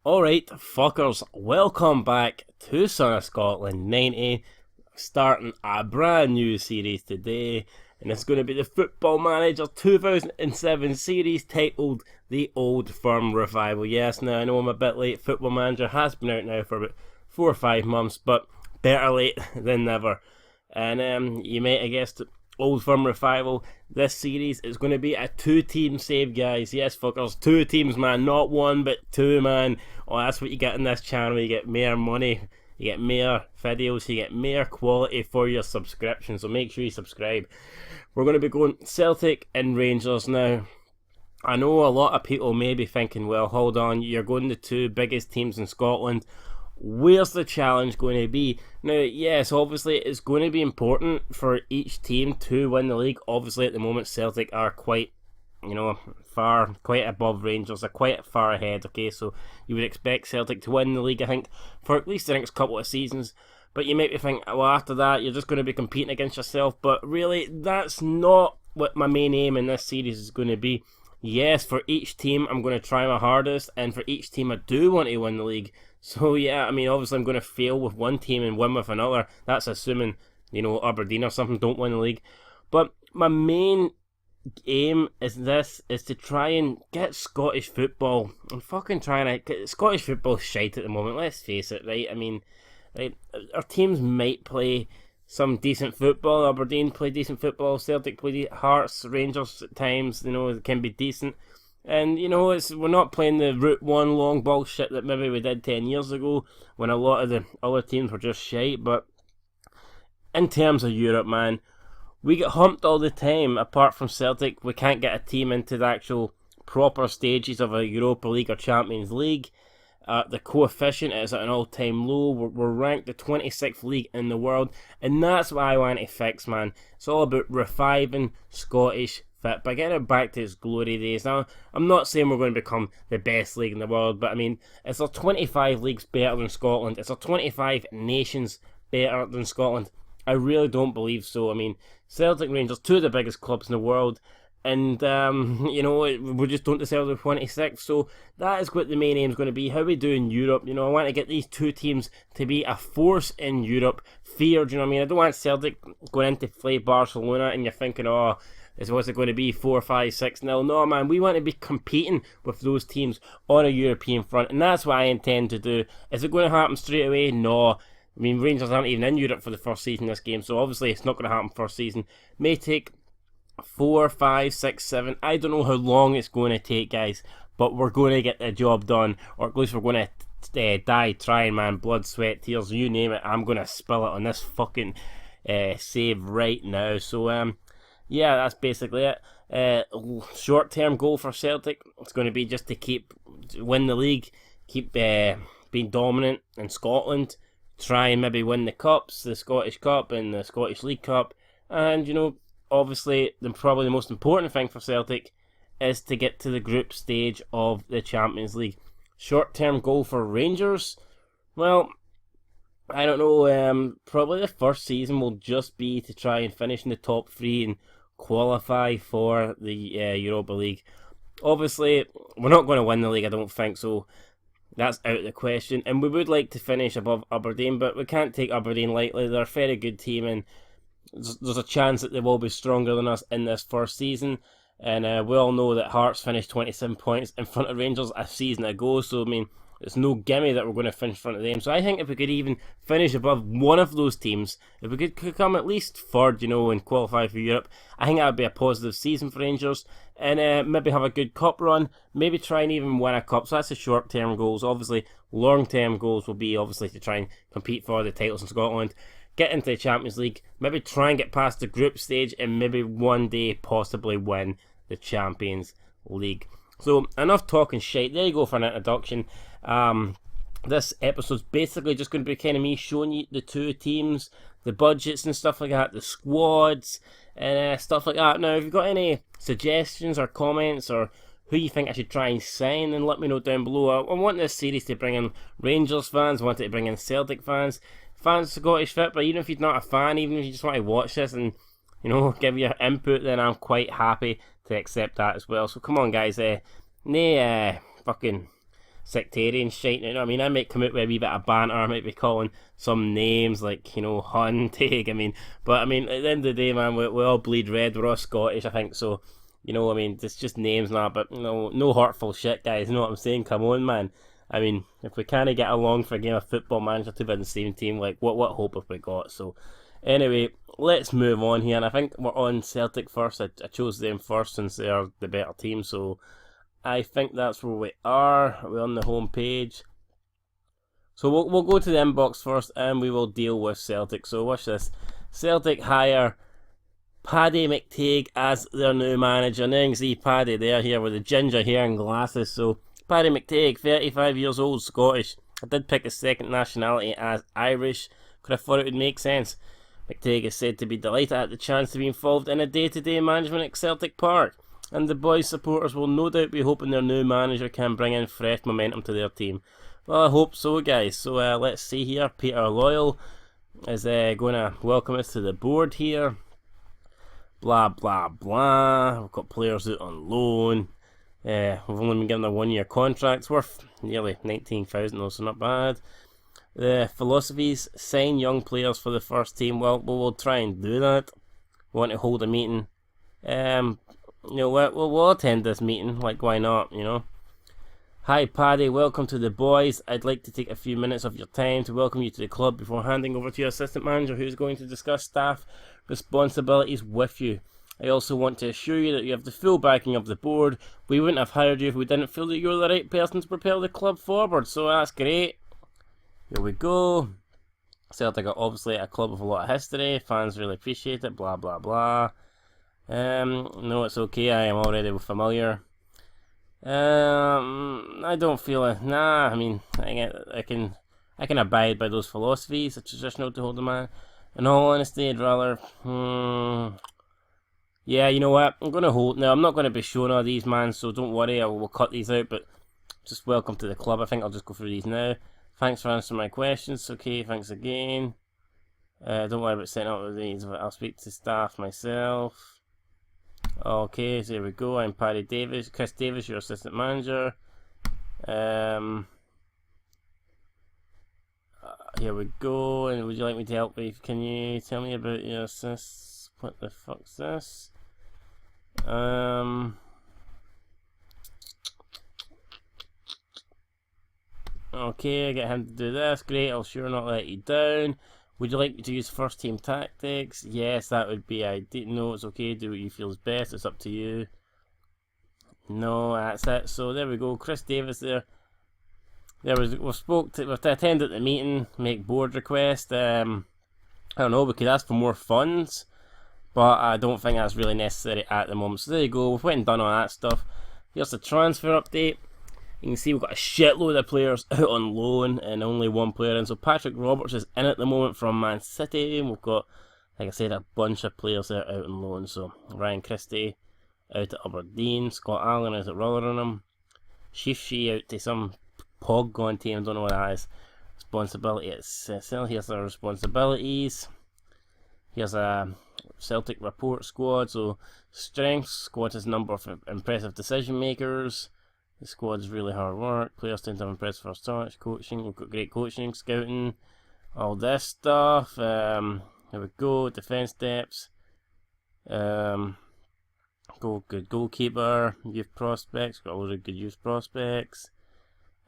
Alright, fuckers, welcome back to Son of Scotland 90, starting a brand new series today, and it's going to be the Football Manager 2007 series titled The Old Firm Revival. Yes, now I know I'm a bit late. Football Manager has been out now for about 4 or 5 months, but better late than never. And you might have guessed, Old Firm Revival, this series is going to be a 2-team save, guys. Yes, fuckers, 2 teams, man, not 1 but 2, man. Oh, that's what you get in this channel. You get more money, you get more videos, you get more quality for your subscription, so make sure you subscribe. We're going to be going Celtic and Rangers now. I know a lot of people may be thinking, well, hold on, you're going to 2 biggest teams in Scotland. Where's the challenge going to be? Now, yes, obviously it's going to be important for each team to win the league. Obviously at the moment Celtic are quite above Rangers, are quite far ahead, okay, so you would expect Celtic to win the league, I think, for at least the next couple of seasons. But you might be thinking, well, after that you're just going to be competing against yourself, but really that's not what my main aim in this series is going to be. Yes, for each team I'm going to try my hardest, and for each team I do want to win the league. So yeah, I mean, obviously I'm going to fail with one team and win with another. That's assuming, Aberdeen or something don't win the league. But my main aim is to try and get Scottish football. I'm fucking trying to get Scottish football shite at the moment, let's face it, right? I mean, right, our teams might play some decent football. Aberdeen play decent football, Celtic play Hearts, Rangers at times, it can be decent. And, we're not playing the Route 1 long ball shit that maybe we did 10 years ago when a lot of the other teams were just shite. But in terms of Europe, man, we get humped all the time. Apart from Celtic, we can't get a team into the actual proper stages of a Europa League or Champions League. The coefficient is at an all-time low. We're ranked the 26th league in the world. And that's what I want to fix, man. It's all about reviving Scottish fit by getting it back to its glory days. Now, I'm not saying we're going to become the best league in the world, but I mean, is there 25 leagues better than Scotland? Is there 25 nations better than Scotland? I really don't believe so. I mean, Celtic, Rangers, 2 of the biggest clubs in the world, and we just don't deserve the 26th. So that is what the main aim is going to be. How we do in Europe. I want to get these 2 teams to be a force in Europe. Feared, I don't want Celtic going in to play Barcelona and you're thinking, oh, what's it going to be, 4, 5, 6-0? No, man, we want to be competing with those teams on a European front, and that's what I intend to do. Is it going to happen straight away? No. I mean, Rangers aren't even in Europe for the first season this game, so obviously it's not going to happen first season. May take 4, 5, 6, 7. I don't know how long it's going to take, guys, but we're going to get the job done, or at least we're going to die trying, man. Blood, sweat, tears, you name it. I'm going to spill it on this fucking save right now. So, yeah, that's basically it. Short-term goal for Celtic, it's going to be just to win the league, keep being dominant in Scotland, try and maybe win the cups, the Scottish Cup and the Scottish League Cup, and obviously probably the most important thing for Celtic is to get to the group stage of the Champions League. Short-term goal for Rangers, well, I don't know, probably the first season will just be to try and finish in the top 3 and qualify for the Europa League. Obviously, we're not going to win the league, I don't think, so that's out of the question. And we would like to finish above Aberdeen, but we can't take Aberdeen lightly. They're a very good team, and there's a chance that they will be stronger than us in this first season. And we all know that Hearts finished 27 points in front of Rangers a season ago, so I mean, it's no gimme that we're going to finish in front of them. So I think if we could even finish above one of those teams, if we could come at least third, and qualify for Europe, I think that would be a positive season for Rangers. And maybe have a good cup run, maybe try and even win a cup. So that's the short-term goals. Obviously, long-term goals will be obviously to try and compete for the titles in Scotland, get into the Champions League, maybe try and get past the group stage, and maybe one day possibly win the Champions League. So, enough talking shite. There you go for an introduction. This episode's basically just going to be kind of me showing you the 2 teams, the budgets and stuff like that, the squads, and stuff like that. Now, if you've got any suggestions or comments, or who you think I should try and sign, then let me know down below. I want this series to bring in Rangers fans, I want it to bring in Celtic fans of Scottish Fit, but even if you're not a fan, even if you just want to watch this and, give your input, then I'm quite happy to accept that as well. So come on, guys, fucking sectarian shite. You know what I mean? I might come out with a wee bit of banter. I might be calling some names like, Hun, Take. But I mean, at the end of the day, man, we all bleed red. We're all Scottish, I think. So, it's just names now. But no hurtful shit, guys. You know what I'm saying? Come on, man. I mean, if we can't get along for a game of Football Manager 2017, like what hope have we got? So, anyway, let's move on here. And I think we're on Celtic first. I chose them first since they are the better team. So, I think that's where we are. We're on the home page. So we'll go to the inbox first and we will deal with Celtic. So watch this. Celtic hire Paddy McTague as their new manager. Now you can see Paddy there here with the ginger hair and glasses. So Paddy McTague, 35 years old, Scottish. I did pick his second nationality as Irish. Could have thought it would make sense. McTague is said to be delighted at the chance to be involved in a day-to-day management at Celtic Park. And the boys' supporters will no doubt be hoping their new manager can bring in fresh momentum to their team. Well, I hope so, guys. So let's see here. Peter Loyal is going to welcome us to the board here. Blah, blah, blah. We've got players out on loan. We've only been given a 1-year contract. It's worth nearly 19,000, so not bad. The philosophies: sign young players for the first team. Well, we'll try and do that. We want to hold a meeting. We'll attend this meeting, like why not, Hi Paddy, welcome to the boys. I'd like to take a few minutes of your time to welcome you to the club before handing over to your assistant manager, who's going to discuss staff responsibilities with you. I also want to assure you that you have the full backing of the board. We wouldn't have hired you if we didn't feel that you were the right person to propel the club forward, so that's great. Here we go. Celtic are obviously a club with a lot of history. Fans really appreciate it, blah blah blah. No, it's okay. I am already familiar. I don't feel it. Nah, I mean, I can abide by those philosophies. It's traditional to hold a man. In all honesty, I'd rather. Yeah, you know what? I'm gonna hold. Now, I'm not gonna be showing all these, man. So don't worry. We'll cut these out. But just welcome to the club. I think I'll just go through these now. Thanks for answering my questions. Okay, thanks again. Don't worry about setting up with these. I'll speak to staff myself. Okay, so here we go. I'm Paddy Davis, Chris Davis, your assistant manager. Here we go. And would you like me to help you? Can you tell me about your assist? What the fuck's this? Okay, I get him to do this. Great, I'll sure not let you down. Would you like me to use first team tactics? Yes, that would be ideal. No, it's okay. Do what you feel is best. It's up to you. No, that's it. So there we go. Chris Davis there. We've attended the meeting, make board request. I don't know, we could ask for more funds, but I don't think that's really necessary at the moment. So there you go. We've went and done all that stuff. Here's the transfer update. You can see we've got a shitload of players out on loan and only one player in. So Patrick Roberts is in at the moment from Man City. And we've got, like I said, a bunch of players there out on loan. So Ryan Christie out at Aberdeen. Scott Allen is at Rotherham. Shifty out to some Pog team. I don't know what that is. Responsibility at Cecil. Here's our responsibilities. Here's a Celtic report squad. So strengths. Squad has a number of impressive decision makers. The squad's really hard work. Players tend to have impressive first touch. Coaching, we've got great coaching, scouting, all this stuff. Here we go. Defence depths. Good goalkeeper. Youth prospects. Got a lot of good youth prospects.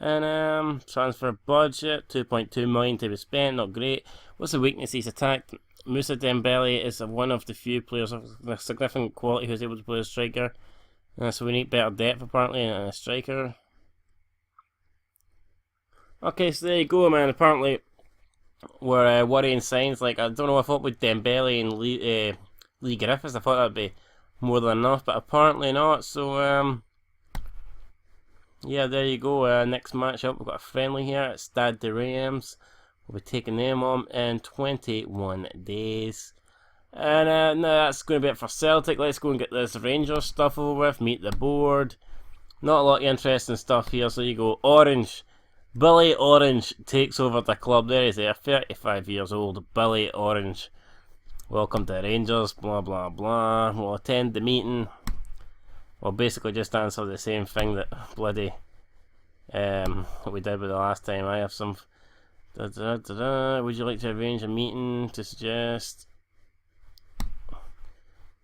And transfer budget, 2.2 million to be spent. Not great. What's the weakness he's attacked? Moussa Dembele is one of the few players of significant quality who's able to play a striker. So we need better depth apparently and a striker. Okay, so there you go, man. Apparently we're worrying signs. Like, I don't know, I thought with Dembele and Lee Griffiths, I thought that'd be more than enough, but apparently not. So yeah, there you go. Next matchup, we've got a friendly here at Stade de Reims. We'll be taking them on in 21 days. And no, that's going to be it for Celtic. Let's go and get this Rangers stuff over with. Meet the board. Not a lot of interesting stuff here. So you go. Orange. Billy Orange takes over the club. There he's there. 35 years old. Billy Orange. Welcome to Rangers. Blah, blah, blah. We'll attend the meeting. We'll basically just answer the same thing that bloody what we did with the last time. I have some. Would you like to arrange a meeting to suggest?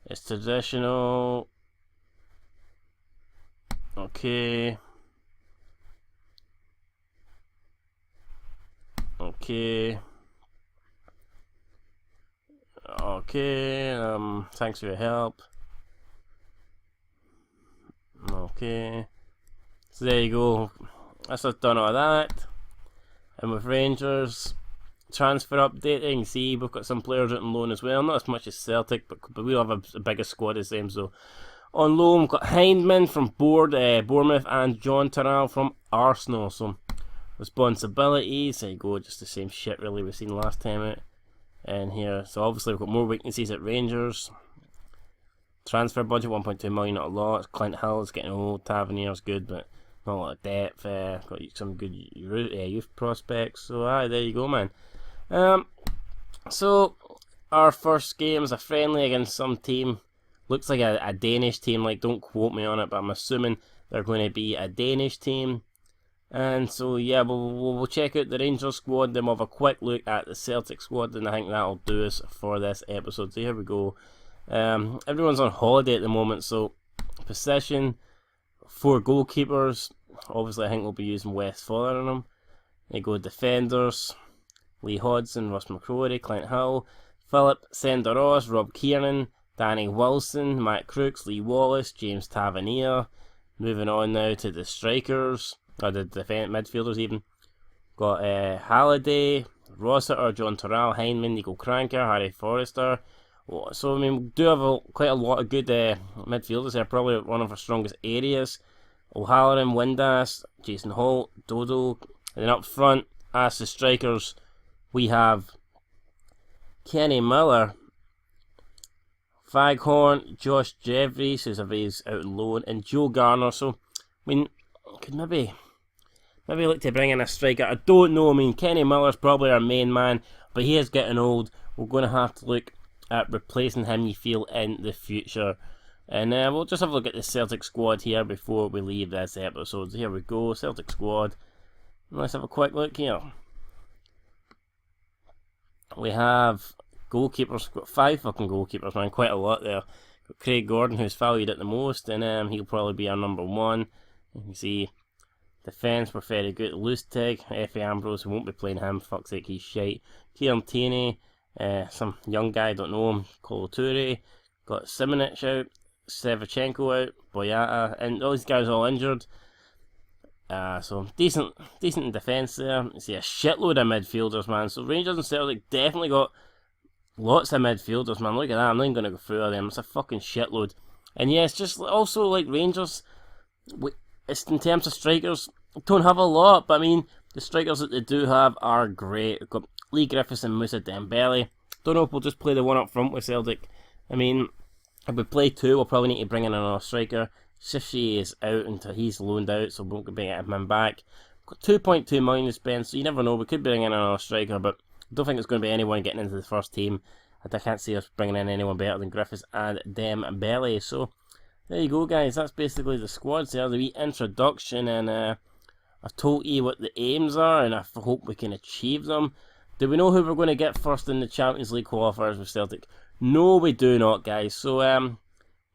It's traditional. Okay. Okay. Thanks for your help. Okay. So there you go. That's us done all that. And with Rangers, transfer updating. See, we've got some players out on loan as well. Not as much as Celtic, but we'll have a bigger squad as them. So on loan, we've got Hindman from Bournemouth and John Terrell from Arsenal. So responsibilities, there you go, just the same shit really we've seen last time out. And here, so obviously we've got more weaknesses at Rangers. Transfer budget 1.2 million, not a lot. Clint Hill's getting old. Tavernier's good, but not a lot of depth. Got some good youth prospects. So there you go, man. So our first game is a friendly against some team. Looks like a Danish team. Like, don't quote me on it, but I'm assuming they're going to be a Danish team. And so yeah, we'll check out the Rangers squad, then we'll have a quick look at the Celtic squad, and I think that'll do us for this episode. So here we go. Everyone's on holiday at the moment, so possession, 4 goalkeepers. Obviously I think we'll be using West Fuller on them. There you go, defenders, Lee Hodgson, Ross McCrory, Clint Hill, Philip Senderos, Rob Kiernan, Danny Wilson, Matt Crooks, Lee Wallace, James Tavernier. Moving on now to the strikers. Or the midfielders even. Got Halliday, Rossiter, John Terrell, Hindman, Nico Kranker, Harry Forrester. So I mean, we do have quite a lot of good midfielders there. Probably one of our strongest areas. O'Halloran, Windass, Jason Holt, Dodo. And then up front, as the strikers, we have Kenny Miller, Faghorn, Josh Jeffries, who's out on loan, and Joe Garner. So I mean, could maybe look to bring in a striker. I don't know. I mean, Kenny Miller's probably our main man, but he is getting old. We're going to have to look at replacing him, you feel, in the future. And we'll just have a look at the Celtic squad here before we leave this episode. So here we go, Celtic squad. Let's have a quick look here. We have goalkeepers. We've got 5 fucking goalkeepers, man. Quite a lot there. Got Craig Gordon, who's valued at the most, and he'll probably be our number 1. You can see defence, we're very good. Lustig, Effie Ambrose, we won't be playing him, fuck's sake, he's shite. Kieran Tierney, some young guy, don't know him, Koloture. Got Simonich out, Sevchenko out, Boyata, and all these guys all injured. So decent in defence there. You see a shitload of midfielders, man. So Rangers and Celtic definitely got lots of midfielders, man. Look at that, I'm not even going to go through all them, it's a fucking shitload. And yeah, it's just also like Rangers, it's in terms of strikers, don't have a lot, but I mean, the strikers that they do have are great. We've got Lee Griffiths and Moussa Dembele. Don't know if we'll just play the one up front with Celtic. I mean, if we play 2, we'll probably need to bring in another striker. Shishi is out until he's loaned out, so we won't bring him back. We've got 2.2 million to spend, so you never know. We could bring in another striker, but I don't think it's going to be anyone getting into the first team. I can't see us bringing in anyone better than Griffiths and Dembele. So there you go, guys. That's basically the squads there, the wee introduction, and I've told you what the aims are, and I hope we can achieve them. Do we know who we're going to get first in the Champions League qualifiers with Celtic? No, we do not, guys. So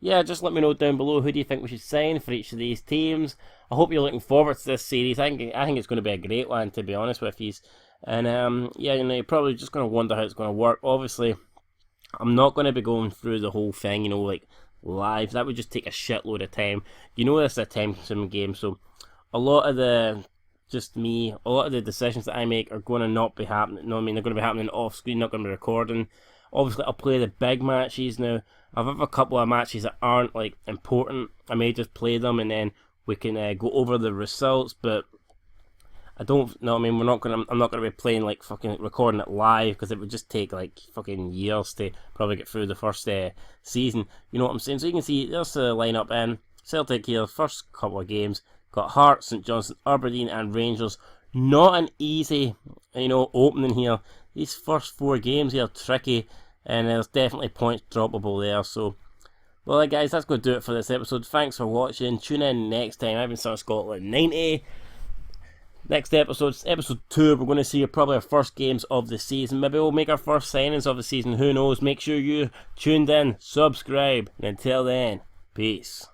yeah, just let me know down below who do you think we should sign for each of these teams. I hope you're looking forward to this series. I think it's going to be a great one, to be honest with you. And yeah, you know, you're probably just going to wonder how it's going to work. Obviously, I'm not going to be going through the whole thing, you know, like live. That would just take a shitload of time. You know, this is a time-consuming game, so a lot of the decisions that I make are going to not be happening. No, I mean, they're going to be happening off screen, not going to be recording. Obviously, I'll play the big matches now. I've have a couple of matches that aren't like important. I may just play them and then we can go over the results. But I don't know. I mean, I'm not gonna be playing like fucking recording it live because it would just take like fucking years to probably get through the first season. You know what I'm saying? So you can see there's the lineup in Celtic here. First couple of games got Hearts, St Johnstone, Aberdeen, and Rangers. Not an easy, you know, opening here. These first 4 games here are tricky, and there's definitely points droppable there. So, well, guys, that's going to do it for this episode. Thanks for watching. Tune in next time. I've been South Scotland 90. Next episode, episode 2, we're going to see probably our first games of the season. Maybe we'll make our first signings of the season. Who knows? Make sure you tuned in, subscribe, and until then, peace.